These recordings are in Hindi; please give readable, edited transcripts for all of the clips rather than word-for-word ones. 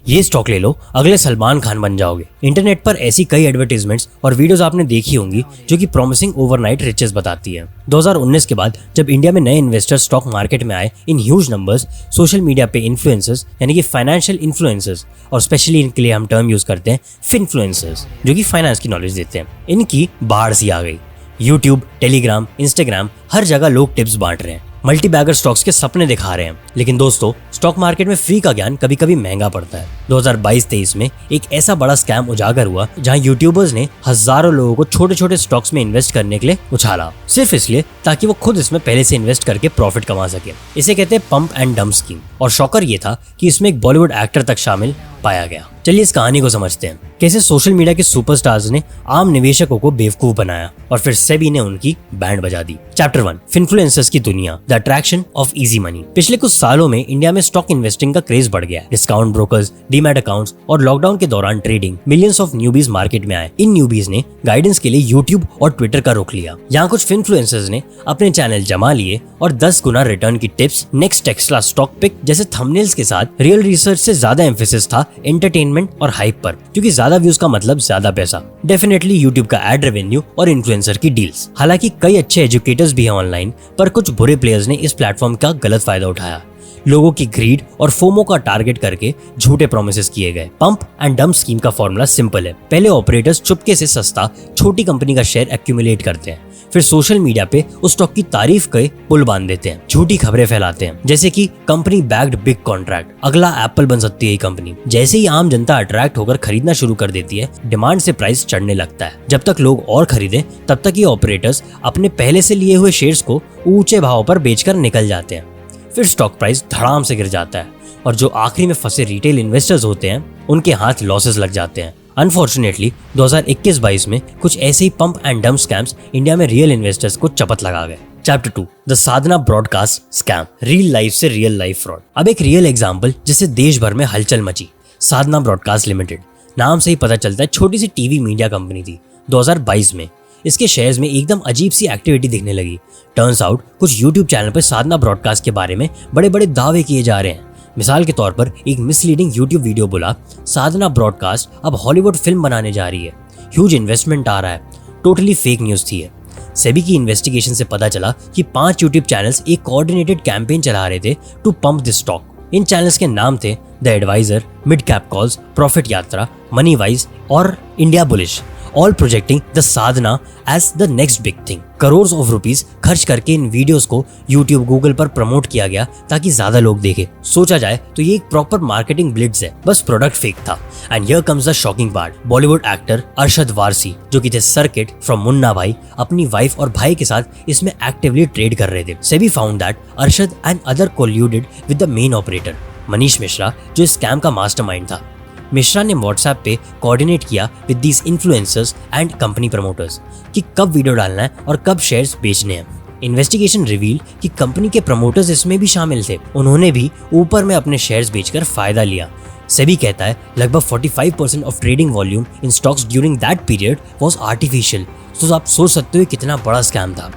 ये स्टॉक ले लो, अगले सलमान खान बन जाओगे। इंटरनेट पर ऐसी कई एडवर्टाइजमेंट्स और वीडियोस आपने देखी होंगी जो कि प्रॉमिसिंग ओवरनाइट रिचेस बताती है। 2019 के बाद जब इंडिया में नए इन्वेस्टर स्टॉक मार्केट में आए in huge numbers, social media पे इन्फ्लुएंसर्स यानी कि फाइनेंशियल इन्फ्लुएंसर्स, और स्पेशली इनके लिए हम टर्म यूज करते हैं फिनफ्लुएंसर्स, जो कि फाइनेंस की नॉलेज देते हैं, इनकी बाढ़ सी आ गई। यूट्यूब, टेलीग्राम, इंस्टाग्राम, हर जगह लोग टिप्स बांट रहे हैं, मल्टी बैगर स्टॉक्स के सपने दिखा रहे हैं। लेकिन दोस्तों, स्टॉक मार्केट में फ्री का ज्ञान कभी कभी महंगा पड़ता है। 2022-23 में एक ऐसा बड़ा स्कैम उजागर हुआ जहां यूट्यूबर्स ने हजारों लोगों को छोटे छोटे स्टॉक्स में इन्वेस्ट करने के लिए उछाला, सिर्फ इसलिए ताकि वो खुद इसमें पहले से इन्वेस्ट करके प्रॉफिट कमा सके। इसे कहते हैं पंप एंड डंप स्कीम, और शॉकर ये था कि इसमें एक बॉलीवुड एक्टर तक शामिल पाया गया। चलिए इस कहानी को समझते हैं, कैसे सोशल मीडिया के सुपरस्टार्स ने आम निवेशकों को बेवकूफ बनाया और फिर सेबी ने उनकी बैंड बजा दी। चैप्टर 1, फिनफ्लुएंसर्स की दुनिया, the attraction of easy money. पिछले कुछ सालों में इंडिया में स्टॉक इन्वेस्टिंग का क्रेज बढ़ गया है। डिस्काउंट ब्रोकर्स, डीमैट अकाउंट्स और लॉकडाउन के दौरान trading, millions of newbies market में आए। इन न्यूबीज ने गाइडेंस के लिए यूट्यूब और ट्विटर का रुख लिया। यहाँ कुछ फिनफ्लुएंसर्स ने अपने चैनल जमा लिए और 10 गुना रिटर्न की tips, next Tesla stock pick जैसे थंबनेल्स के साथ रियल रिसर्च से ज्यादा एम्फेसिस था एंटरटेनमेंट और हाइप पर, क्योंकि ज्यादा व्यूज का मतलब ज्यादा पैसा। डेफिनेटली यूट्यूब का एड रेवेन्यू और इन्फ्लुएंसर की डील्स। हालांकि कई अच्छे एजुकेटर्स भी हैं ऑनलाइन, पर कुछ बुरे प्लेयर्स ने इस प्लेटफॉर्म का गलत फायदा उठाया। लोगों की ग्रीड और फोमो का टारगेट करके झूठे प्रोमिसेस किए गए। पंप एंड डंप स्कीम का फॉर्मूला सिंपल है। पहले ऑपरेटर्स चुपके से सस्ता छोटी कंपनी का शेयर एक्यूमुलेट करते हैं, फिर सोशल मीडिया पे उस स्टॉक की तारीफ के पुल बांध देते हैं, झूठी खबरें फैलाते हैं, जैसे कि कंपनी बैक्ड बिग कॉन्ट्रैक्ट, अगला एप्पल बन सकती है ये कंपनी। जैसे ही आम जनता अट्रैक्ट होकर खरीदना शुरू कर देती है, डिमांड से प्राइस चढ़ने लगता है। जब तक लोग और खरीदें, तब तक ये ऑपरेटर्स अपने पहले से लिए हुए शेयर्स को ऊंचे भाव पर बेचकर निकल जाते हैं। फिर स्टॉक प्राइस धड़ाम से गिर जाता है और जो आखिरी में फंसे रिटेल इन्वेस्टर्स होते हैं, उनके हाथ लॉसेस लग जाते हैं। अनफॉर्चुनेटली 2021-22 में कुछ ऐसे ही pump and dump scams India में रियल इन्वेस्टर्स को चपत लगा गए। Chapter 2, the Sadhna broadcast scam, real life से रियल लाइफ फ्रॉड। अब एक रियल एग्जांपल जिससे देश भर में हलचल मची। साधना ब्रॉडकास्ट लिमिटेड, नाम से ही पता चलता है छोटी सी टीवी मीडिया कंपनी थी। 2022 में इसके शेयर्स में एकदम अजीब सी एक्टिविटी दिखने लगी। टर्न्स आउट कुछ यूट्यूब चैनल पर साधना ब्रॉडकास्ट के बारे में बड़े बड़े दावे किए जा रहे हैं। मिसाल के तौर पर एक मिसलीडिंग यूट्यूब वीडियो बोला, साधना ब्रॉडकास्ट अब हॉलीवुड फिल्म बनाने जा रही है, ह्यूज इन्वेस्टमेंट आ रहा है। टोटली फेक न्यूज थी ये। सेबी की इन्वेस्टिगेशन से पता चला कि 5 यूट्यूब चैनल्स एक कोऑर्डिनेटेड कैंपेन चला रहे थे टू पंप दिस स्टॉक। इन चैनल्स के नाम थे the advisor, mid cap calls, profit Yatra, money wise और India bullish, all projecting the Sadhana as the next big thing. Crore of rupees खर्च करके इन वीडियोस को यूट्यूब, गूगल पर प्रमोट किया गया ताकि ज्यादा लोग देखें। सोचा जाए तो ये एक प्रॉपर मार्केटिंग ब्लिट्ज है, बस प्रोडक्ट फेक था। And here comes the shocking part, Bollywood actor Arshad Warsi, जो कि थे सर्किट फ्रॉम मुन्ना भाई, अपनी वाइफ और भाई के साथ इसमें एक्टिवली ट्रेड कर रहे थे। SEBI found that Arshad and other colluded with the main operator Manish Mishra, जो स्कैम का मास्टरमाइंड था। मिश्रा ने व्हाट्सएप पे कोऑर्डिनेट किया with these influencers and company promoters कि कब वीडियो डालना है और कब शेयर्स बेचने हैं। इन्वेस्टिगेशन रिवील कि कंपनी के प्रमोटर्स इसमें भी शामिल थे। उन्होंने भी ऊपर में अपने शेयर्स बेचकर फायदा लिया। सेबी कहता है लगभग 45% of trading volume in stocks during that period was artificial. तो आप सोच सकते हो कितना बड़ा स्कैम था।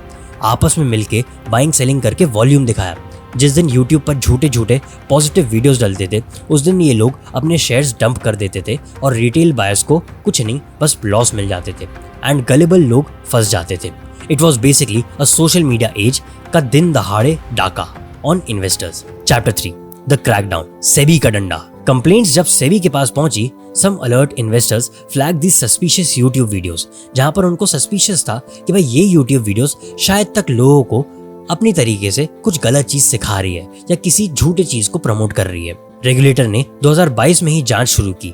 आपस में मिलके बाइंग सेलिंग करके वॉल्यूम दिखाया। जिस दिन YouTube पर झूठे पॉजिटिव वीडियोस डलते थे, उस दिन ये लोग अपने शेयर्स डंप कर देते थे और रिटेल बायर्स को कुछ नहीं, बस लॉस मिल जाते थे एंड गलेबल लोग फंस जाते थे। It was basically a social media age का दिन दहाड़े डाका on investors. Chapter 3, the crackdown, SEBI का डंडा। कंप्लेंट्स जब सेबी के पास पहुंची, सम अलर्ट इन्वेस्टर्स फ्लैग दी सस्पिशियस यूट्यूब वीडियोस, जहां पर उनको सस्पिशियस था कि भाई ये यूट्यूब वीडियोस शायद तक लोगों को अपनी तरीके से कुछ गलत चीज सिखा रही है या किसी झूठे चीज को प्रमोट कर रही है। रेगुलेटर ने 2022 में ही जांच शुरू की।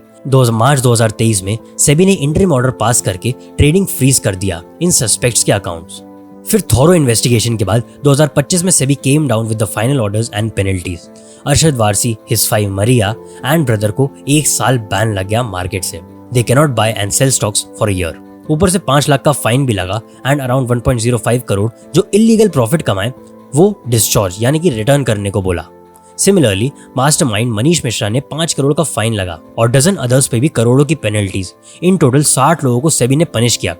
मार्च 2023 में सेबी ने इंटरिम ऑर्डर पास करके ट्रेडिंग फ्रीज कर दिया इन सस्पेक्ट्स के अकाउंट्स। फिर थॉरो इन्वेस्टिगेशन के बाद 2025 में SEBI came down with the final orders and penalties. Arshad Warsi, his wife Maria and brother को 1 साल बैन लग गया मार्केट से। They can not buy and sell stocks for a year. ऊपर से 5 लाख का फाइन भी लगा एंड अराउंड 1.05 करोड़ जो इलीगल प्रॉफिट कमाए वो डिस्चार्ज यानी कि रिटर्न करने को बोला। सिमिलरली मास्टरमाइंड मनीष मिश्रा ने 5 करोड़ का फाइन लगा और डजन अदर्स पे भी करोड़ों की पेनल्टीज। इन टोटल 60 लोगों को सेबी ने पनिश किया,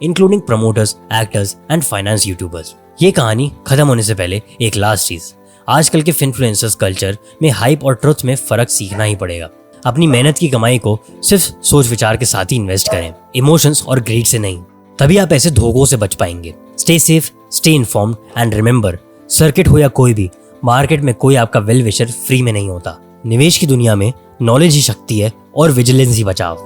including promoters, actors and finance YouTubers. ये कहानी खत्म होने से पहले एक लास्ट चीज, आजकल के फिनफ्लुएंसर्स कल्चर में हाइप और ट्रुथ में फर्क सीखना ही पड़ेगा। अपनी मेहनत की कमाई को सिर्फ सोच विचार के साथ ही इन्वेस्ट करें, इमोशंस और ग्रीड से नहीं। तभी आप ऐसे धोखों से बच पाएंगे। Stay safe, stay informed and remember, circuit हो या कोई भी, मार्केट में कोई आपका वेल विशर फ्री में नहीं होता। निवेश की दुनिया में नॉलेज ही शक्ति है और विजिलेंस ही बचाव।